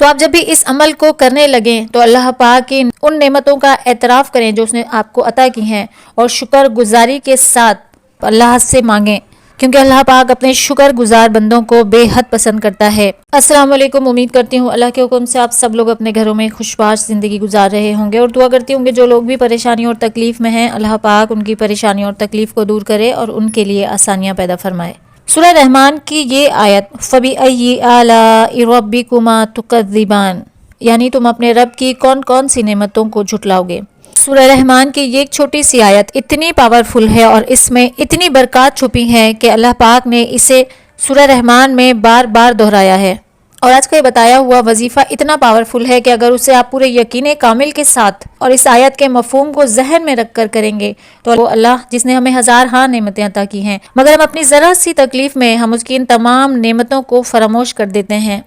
تو آپ جب بھی اس عمل کو کرنے لگیں تو اللہ پاک کی ان نعمتوں کا اعتراف کریں جو اس نے آپ کو عطا کی ہیں، اور شکر گزاری کے ساتھ اللہ سے مانگیں، کیونکہ اللہ پاک اپنے شکر گزار بندوں کو بے حد پسند کرتا ہے۔ السلام علیکم، امید کرتی ہوں اللہ کے حکم سے آپ سب لوگ اپنے گھروں میں خوشباش زندگی گزار رہے ہوں گے، اور دعا کرتی ہوں کہ جو لوگ بھی پریشانی اور تکلیف میں ہیں اللہ پاک ان کی پریشانی اور تکلیف کو دور کرے اور ان کے لیے آسانیاں پیدا فرمائے۔ سورہ رحمان کی یہ آیت فَبِأَيِّ آلَاءِ رَبِّكُمَا تُكَذِّبَانِ، یعنی تم اپنے رب کی کون کون سی نعمتوں کو جھٹلاؤ گے۔ سورہ رحمان کی یہ ایک چھوٹی سی آیت اتنی پاورفل ہے اور اس میں اتنی برکات چھپی ہیں کہ اللہ پاک نے اسے سورہ رحمان میں بار بار دہرایا ہے، اور آج کا یہ بتایا ہوا وظیفہ اتنا پاورفل ہے کہ اگر اسے آپ پورے یقین کامل کے ساتھ اور اس آیت کے مفہوم کو ذہن میں رکھ کر کریں گے تو وہ اللہ جس نے ہمیں ہزار ہاں نعمتیں عطا کی ہیں، مگر ہم اپنی ذرا سی تکلیف میں ہم اس کی ان تمام نعمتوں کو فراموش کر دیتے ہیں،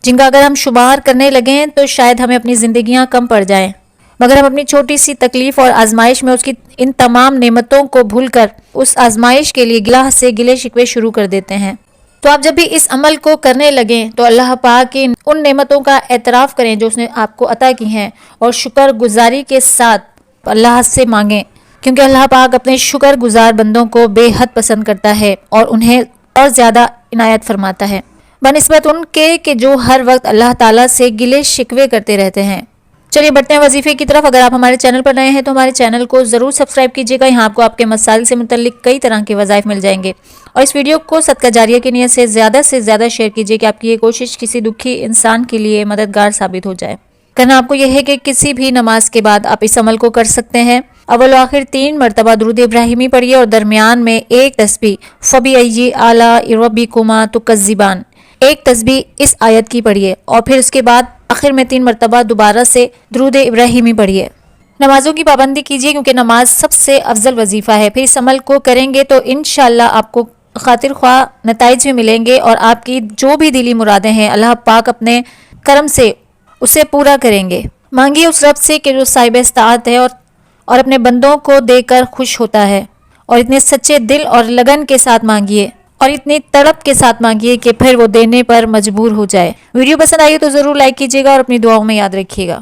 جن کا اگر ہم شمار کرنے لگیں تو شاید ہمیں اپنی زندگیاں کم پڑ جائیں، مگر ہم اپنی چھوٹی سی تکلیف اور آزمائش میں اس کی ان تمام نعمتوں کو بھول کر اس آزمائش کے لیے گلے شکوے شروع کر دیتے ہیں۔ تو آپ جب بھی اس عمل کو کرنے لگیں تو اللہ پاک کی ان نعمتوں کا اعتراف کریں جو اس نے آپ کو عطا کی ہیں، اور شکر گزاری کے ساتھ اللہ سے مانگیں، کیونکہ اللہ پاک اپنے شکر گزار بندوں کو بے حد پسند کرتا ہے اور انہیں اور زیادہ عنایت فرماتا ہے بنسبت ان کے کہ جو ہر وقت اللہ تعالیٰ سے گلے شکوے کرتے رہتے ہیں۔ چلیے بڑھتے ہیں وظیفے کی طرف۔ اگر آپ ہمارے چینل پر نئے ہیں تو ہمارے چینل کو ضرور سبسکرائب کیجیے گا، یہاں آپ کو آپ کے مسائل سے متعلق کئی طرح کے وظائف مل جائیں گے، اور اس ویڈیو کو صدقہ جاریہ کی نیت سے زیادہ شیئر کیجیے کہ آپ کی یہ کوشش کسی دکھی انسان کے لیے مددگار ثابت ہو جائے۔ کرنا آپ کو یہ ہے کہ کسی بھی نماز کے بعد آپ اس عمل کو کر سکتے ہیں۔ اول و آخر 3 مرتبہ درود ابراہیمی پڑھیے، اور درمیان میں ایک تسبیح فَبِأَيِّ آلَاءِ رَبِّكُمَا تُكَذِّبَانِ، ایک تسبیح اس آیت کی پڑھیے، اور پھر اس کے بعد آخر میں 3 مرتبہ دوبارہ سے درود ابراہیمی پڑھیے۔ نمازوں کی پابندی کیجیے کیونکہ نماز سب سے افضل وظیفہ ہے، پھر اس عمل کو کریں گے تو انشاءاللہ آپ کو خاطر خواہ نتائج بھی ملیں گے، اور آپ کی جو بھی دلی مرادیں ہیں اللہ پاک اپنے کرم سے اسے پورا کریں گے۔ مانگیے اس رب سے کہ جو صاحب استطاعت ہے اور اپنے بندوں کو دے کر خوش ہوتا ہے، اور اتنے سچے دل اور لگن کے ساتھ مانگیے اور اتنی تڑپ کے ساتھ مانگیے کہ پھر وہ دینے پر مجبور ہو جائے۔ ویڈیو پسند آئی تو ضرور لائک کیجیے گا اور اپنی دعاؤں میں یاد رکھیے گا۔